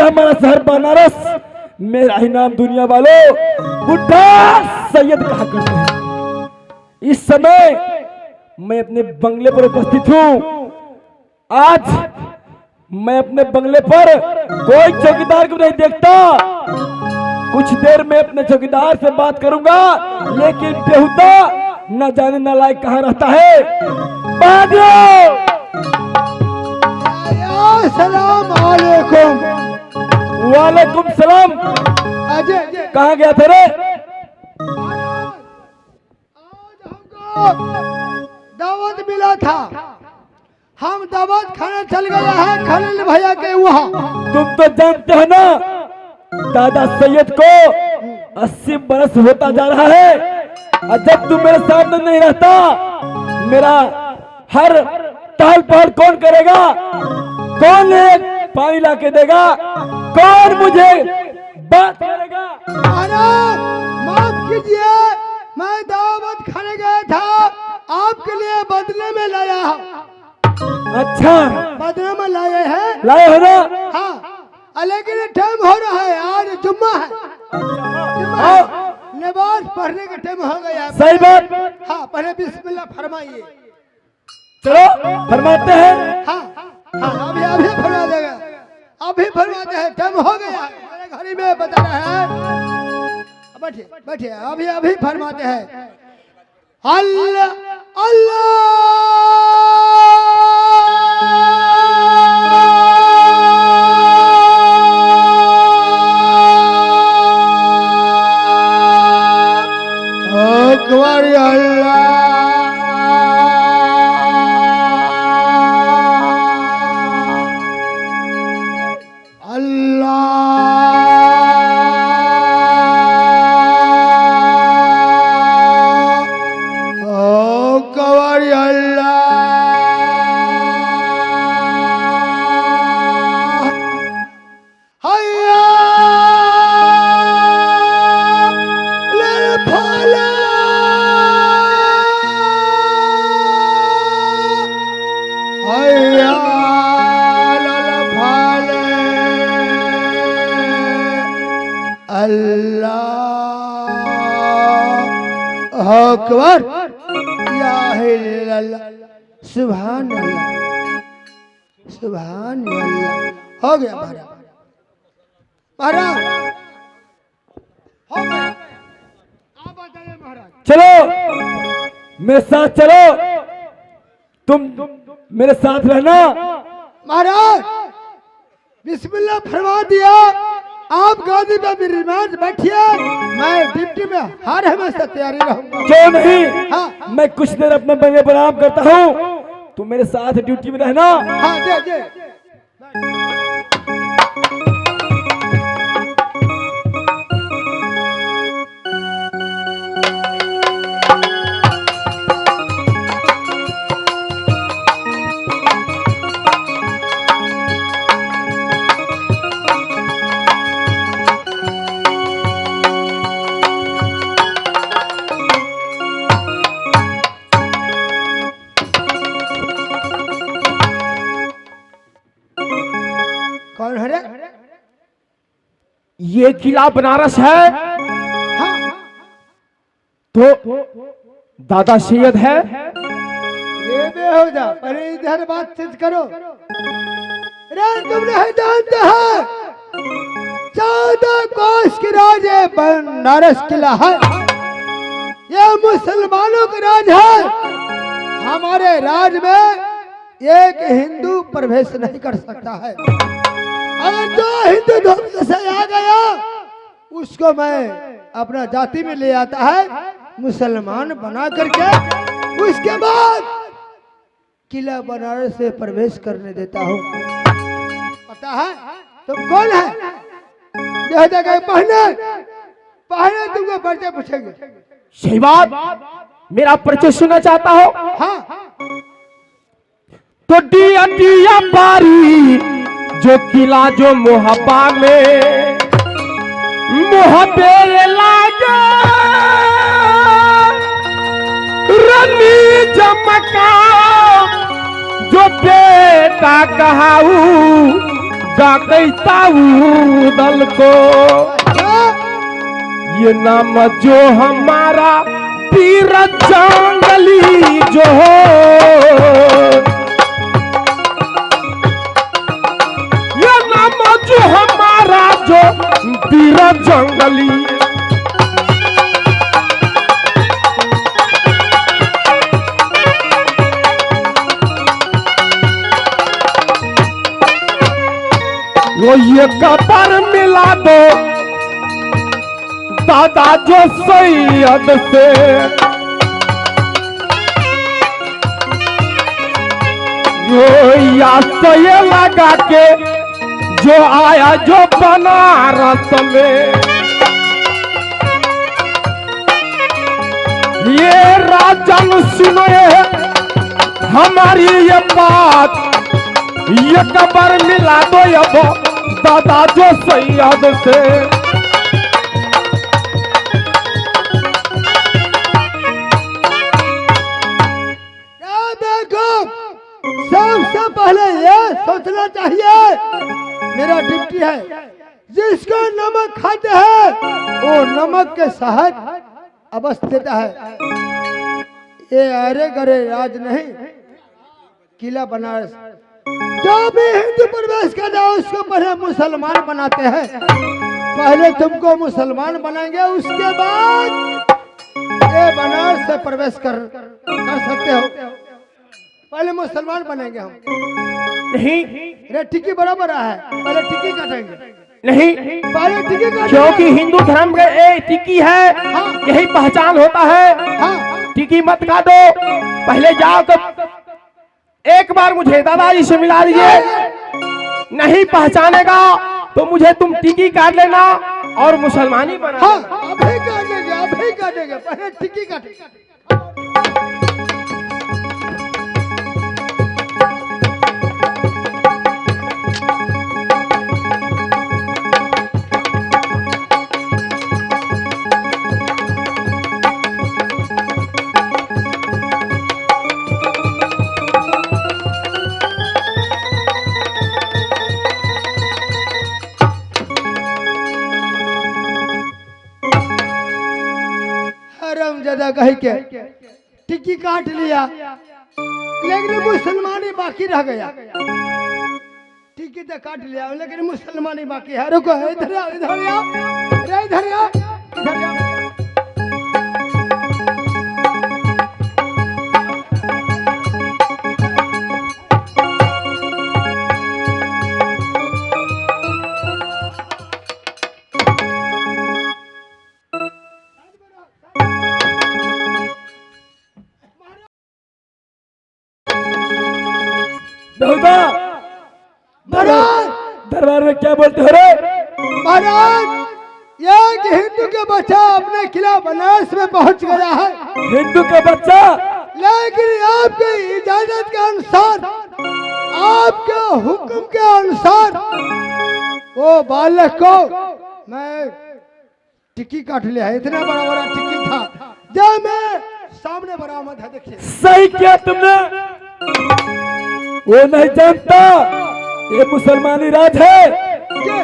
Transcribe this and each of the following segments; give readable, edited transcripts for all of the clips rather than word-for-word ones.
हमारा शहर बनारस, मेरा ही नाम दुनिया वालों बुढ़ा सैयद कहा करते हैं। इस समय मैं अपने बंगले पर उपस्थित हूँ। आज मैं अपने बंगले पर कोई चौकीदार को नहीं देखता। कुछ देर में अपने चौकीदार से बात करूंगा, लेकिन बेहुदा न जाने नालायक कहाँ रहता है। सलाम अलैकुम। वालेकुम सलाम। अजय कहाँ गया थे रे? आज हमको दावत मिला था, हम दावत खाने चल गए हैं खलील भैया के वहाँ। तुम तो जानते हो ना, दादा सैयद को 80 बरस होता जा रहा है, और जब तुम मेरे सामने नहीं रहता, मेरा हर ताल पहल कौन करेगा? कौन पानी ला के देगा? कौन मुझे बात करेगा? महाराज माफ कीजिए, मैं दावत खाने गया था, आपके लिए बदले में लाया हूँ। अच्छा, बदले में लाए हैं? लाए हो ना? हाँ, लेकिन टाइम हो रहा है, आज जुम्मा है। जुम्मा है। नमाज पढ़ने का टाइम हो गया। सही बात। हाँ, पहले बिस्मिल्लाह फरमाइए। चलो फरमाते हैं। हाँ हाँ, अभी फरमा देगा, अभी फरमाते हैं, टाइम हो गया, मेरे घड़ी में बता रहा है। बैठिए बैठिए, अभी फरमाते हैं। अल्लाह अल्लाह अकबर। अकबर, सुभान अल्लाह, सुभान अल्लाह। हो गया महाराज, महाराज हो गया। आप बताइए महाराज। चलो मेरे साथ चलो, तुम मेरे साथ रहना। महाराज बिस्मिल्लाह फरमा दिया, आप गादी पे विराजमान बैठिए, मैं ड्यूटी में हर हमेशा तैयारी रहूंगा। क्यों नहीं? हाँ। मैं कुछ देर अपने बंगले पर आराम करता हूँ, तुम मेरे साथ ड्यूटी में रहना। हाँ जी। कौन है रे? ये किला बनारस है। हाँ। तो दादा सैयद है। ये बेहुदा, पहले इधर बातचीत करो। रे तुम नहीं जानते हैं, 14 कोस की राज है बनारस किला है। ये मुसलमानों का राज है। हमारे राज में एक हिंदू प्रवेश नहीं कर सकता है। अगर जो हिंदू धोखे से आ गया, उसको मैं अपना जाति में ले आता है, मुसलमान बना करके उसके बाद किला बनारस से प्रवेश करने देता हूँ। पता है तुम कौन है? पहले तुमको परिचय पूछेंगे। सही बात, मेरा परिचय सुनना चाहता हो? हाँ। तो दिया बारी जो किला जो मुहब्बा में मुहब्बे लागे रनी जमका जो बेटा कहाऊ डाकैता दल को, ये नाम जो हमारा पीर जंगली जो हो, ये नाम जो हमारा जो पीर जंगली, वो ये कबर मिला दो दादा जो सैयद से, यो या तो ये लगा के जो आया जो बनारस में, ये राजन सुनो हमारी ये बात, ये कबर मिला दो अब दादा जो सैयद से। देखो सबसे पहले ये सोचना चाहिए, मेरा ड्यूटी है, जिसको नमक खाते हैं वो नमक के साथ अवश्य देता है। ये अरे गरे राज नहीं, किला बनारस, जो भी हिंदू प्रवेश करता है उसको पहले मुसलमान बनाते हैं। पहले तुमको मुसलमान बनाएंगे, उसके बाद ये बनारस से प्रवेश कर सकते हो। पहले मुसलमान बनेंगे हम। नहीं, अरे टिक्की बराबर है, पहले टिक्की काटेंगे। नहीं, पहले टिक्की काटेंगे, क्योंकि हिंदू धर्म का एक टिक्की है। हाँ। यही पहचान होता है। हाँ। टिक्की मत काटो, पहले जाओ तो एक बार मुझे दादाजी से मिला दीजिए। नहीं पहचानेगा तो मुझे तुम टिक्की काट लेना और मुसलमानी बना। हाँ, अभी काटेंगे, अभी काटेंगे, पहले टिक्की काटेंगे। ज्यादा कह के टिक्की काट लिया, लेकिन मुसलमानी बाकी रह गया। टिक्की तो काट लिया लेकिन मुसलमानी बाकी है। रुको, इधर आओ, इधर आओ, इधर आओ, इधर आओ। दरबार में क्या बोलते हो रे? महाराज, एक हिंदू के बच्चा अपने किला बनारस में पहुंच गया है। हिंदू का बच्चा? लेकिन आपकी इजाजत के अनुसार, आपके हुक्म के अनुसार वो बालक को मैं टिक्की काट लिया। इतना बड़ा बड़ा टिक्की था जो मैं सामने बरामद है। देखिए, सही किया तुमने। वो नहीं जानता ये मुसलमानी राज है।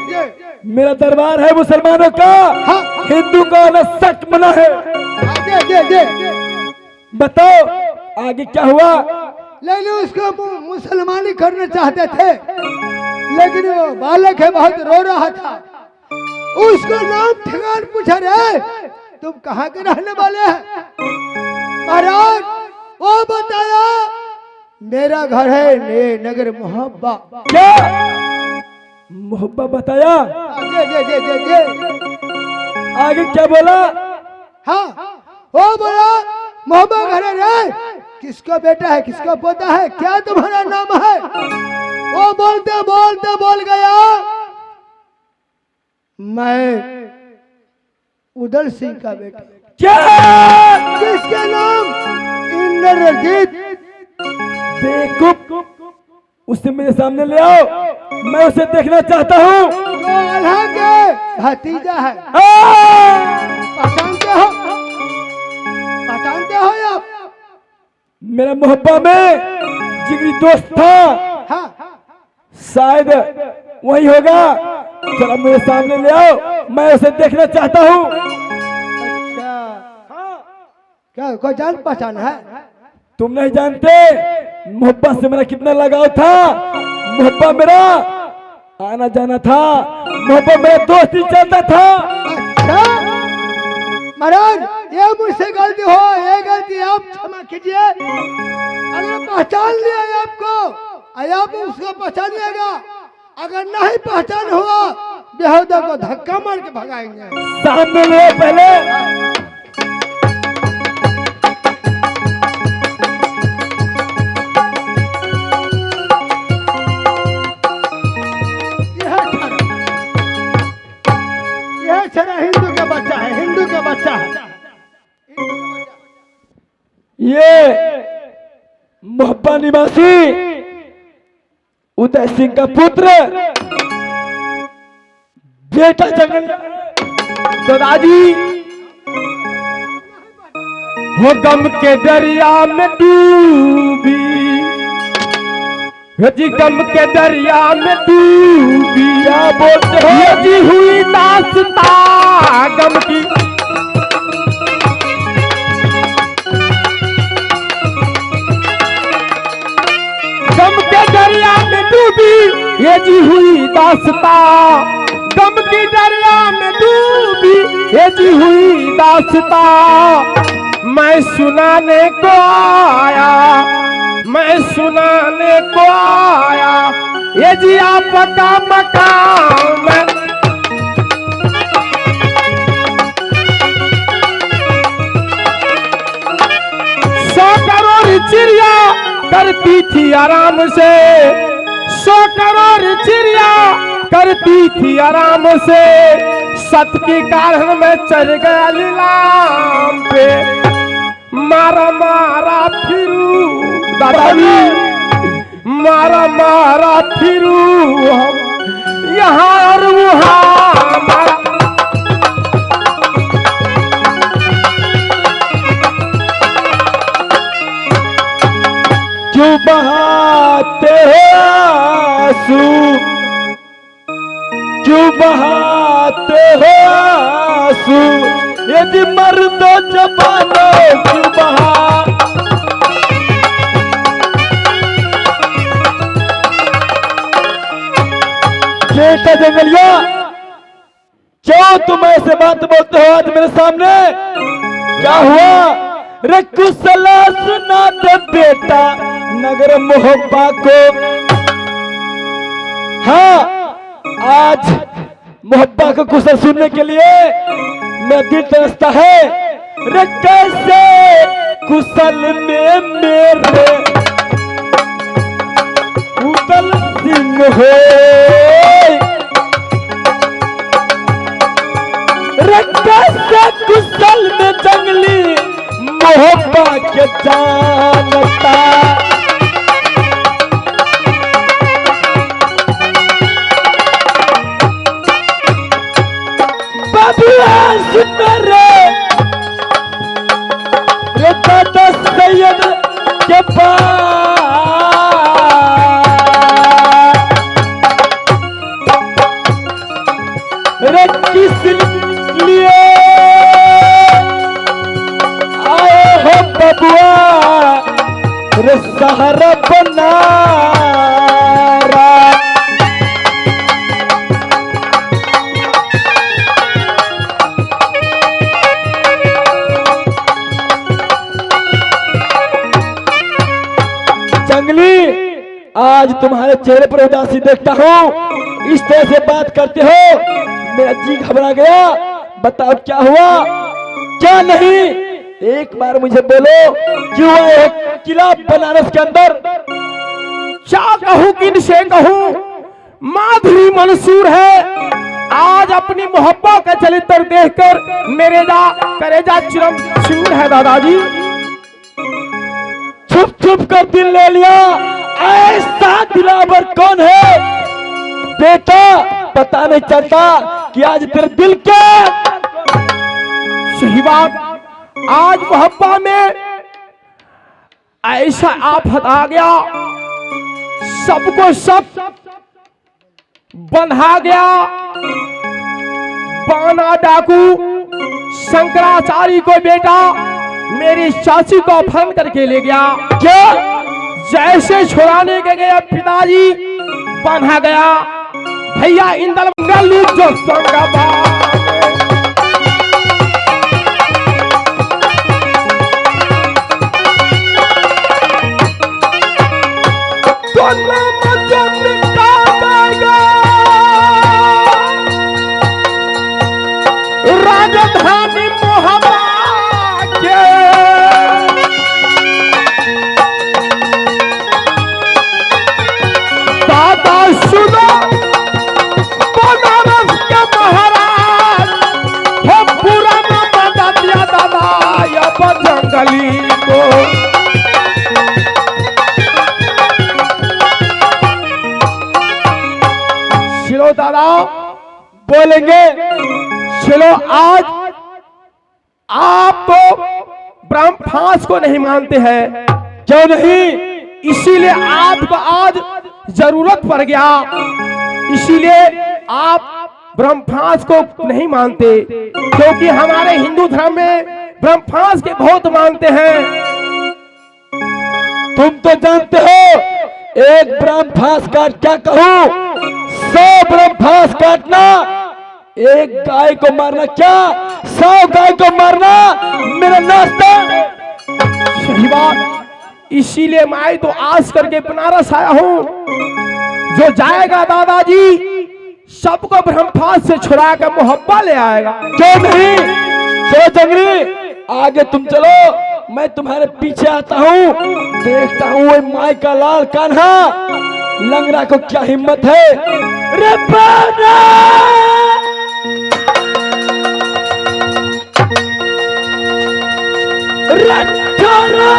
ये मेरा दरबार है मुसलमानों का। हाँ। हिंदू का न सच बना है। ये बताओ आगे क्या हुआ? लेकिन उसको मुसलमानी करना चाहते थे, लेकिन वो बालक है बहुत रो रहा था। उसको नाम ठिकान पूछा, रे तुम कहाँ के रहने वाले हैं? महाराज वो बताया मेरा घर है नगर मोहब्बा। क्या मोहब्बा बताया? ये आगे क्या बोला? हाँ, वो बोला मोहब्बा घर है रे, किसका बेटा है, किसका पोता है, क्या तुम्हारा नाम है? वो बोलते बोलते बोल गया, मैं उदल सिंह का बेटा। क्या? किसका नाम? इंद्रजीत। बेवकूफ, उसे मेरे सामने ले आओ, मैं उसे देखना चाहता हूँ। जो अल्लाह के भतीजा है। पहचानते हो? पहचानते हो आप? मेरा मोहब्बा में जिगरी दोस्त था। हाँ। शायद वही होगा। जरा मेरे सामने ले आओ, मैं उसे देखना चाहता हूँ। अच्छा, क्या कोई जान पहचान है? तुम नहीं जानते मोहब्बत से मेरा कितना लगाव था। मोहब्बत मेरा आना जाना था, मोहब्बत मेरा दोस्ती चलता था। अच्छा महाराज, ये मुझसे गलती हो, ये गलती आप क्षमा कीजिए। अगर पहचान लिया है आपको, आप उसको पहचानिएगा। अगर नहीं पहचान हुआ, बेहुदा को धक्का मार के भगाएंगे। सामने ले पहले। यह छरा हिंदू का बच्चा है, हिंदू का बच्चा है। ये मोहब्बा निवासी उदय सिंह का पुत्र बेटा जंगल दादाजी हो गम के दरिया में डूबी, जी गम के दरिया में डूबी। क्या बोलते हो? ये जी हुई दास्ता गम की। गम के दरिया में डूबी, ये जी हुई दास्ता। गम की दरिया में डूबी, ये जी हुई दास्ता। मैं सुनाने को आया, मैं सुनाने को आया, ये जी आपका मकाम। 100 करोड़ चिड़िया करती थी आराम से, 100 करोड़ चिड़िया करती थी आराम से। सत के कारण मैं चढ़ गया नीलाम पे। मारा मारा फिरू दादाजी, मारा मारा फिरू हम यहाँ और वहाँ। मारा क्यों बहाते हो आंसू, क्यों बहाते हो आंसू, यदि मर्दो जवानो क्यों बहा। बेटा जंगलिया, क्यों तुम ऐसे बात बोलते हो आज मेरे सामने? क्या हुआ? रे कुशला सुना दे बेटा नगर मोहब्बा को। हाँ, आज मोहब्बा का कुशल सुनने के लिए मैं दिल तरसता है। रे कैसे कुशल में मेरे उदल सिंह हो, रे कैसे कुशल में जंगली मोहब्बा के जानता। मेरे दादा सैयद के पास रे किस लिए आए हो बबुआ, रे सहारा बना। आज तुम्हारे चेहरे पर उदासी देखता हूँ, इस तरह से बात करते हो, मेरा जी घबरा गया। बताओ क्या हुआ क्या नहीं? एक बार मुझे बोलो, क्यों एक किला बनारस के अंदर? क्या कहूँ किनसे कहूँ, माधुरी मंसूर है। आज अपनी मोहब्बत का चरित्र देखकर मेरे करेजा चिरम चूर है दादाजी। छुप छुप कर दिल ले लिया, ऐसा दिलावर कौन है? बेटा पता नहीं चलता कि आज तेरे दिल के। सही बात, आज मोहब्बत में ऐसा आफत आ गया, सबको सब। 100 करोड़ चिड़िया करती थी आराम से, 100 करोड़ चिड़िया करती थी आराम से। सत के कारण मैं चढ़ गया नीलाम पे। मारा मारा फिरू दादाजी, मारा मारा फिरू हम यहाँ और वहाँ। क्यों बहाते हो आंसू, क्यों बहाते हो आंसू, यदि मर्दो जवानो क्यों बहा। ऐसा आफत आ गया, बंधा गया। बाना डाकू शंकराचार्य को बेटा मेरी चाची को अपहरण करके ले गया। क्या? जैसे छुड़ाने के गए पिताजी बंधा गया। भैया इंदल गलू जो संगमा राजधानी मोहब्बा के दादा सुनो बनारस के महाराज हो पुराना बता दिया दादा या जंगली को। चलो दादा बोलेंगे। चलो आज आप तो ब्रह्मफास को नहीं मानते हैं, क्यों नहीं? इसीलिए आपको आज जरूरत पड़ गया, इसीलिए आप ब्रह्मफास को नहीं मानते, क्योंकि हमारे हिंदू धर्म में ब्रह्मफास के बहुत मानते हैं। तुम तो जानते हो एक ब्रह्मफास काट क्या कहूं, 100 ब्रह्मफास काटना, एक गाय को मारना क्या 100 गाय को मारना मेरा नाश्ता। सही बात। इसीलिए मैं तो आज करके बनारस आया हूँ। जो जाएगा दादाजी सबको ब्रह्मफास से छुड़ा कर मोहब्बा ले आएगा, क्यों नहीं? चलो जंगली आगे तुम चलो, मैं तुम्हारे पीछे आता हूँ। देखता हूँ वो माई का लाल कान्हा लंगड़ा को क्या हिम्मत है। रे बाना! रट्टारा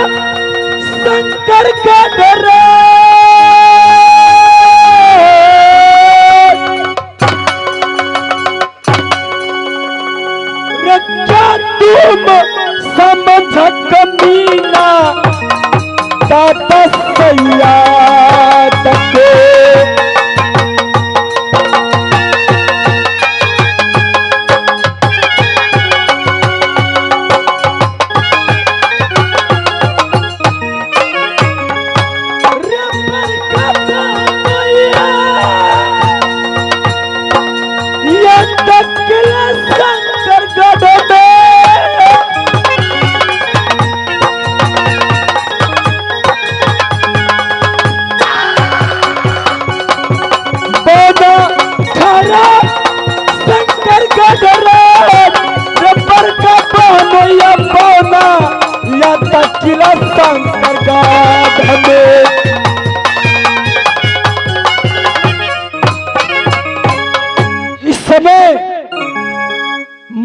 शंकर का डरा क्या तुम समझ कमीना दादा सैया तके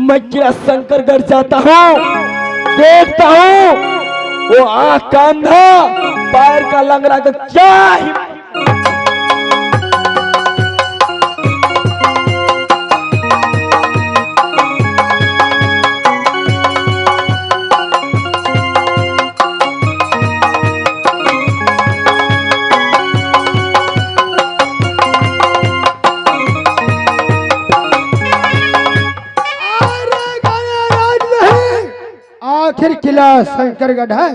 मैं क्या शंकरगढ़ जाता हूँ, देखता हूँ वो आँख का अंधा पैर का लंगड़ा का क्या आखिर किला शंकरगढ़ है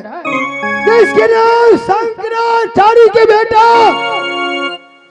जिसके नाम शंकराचार्य के बेटा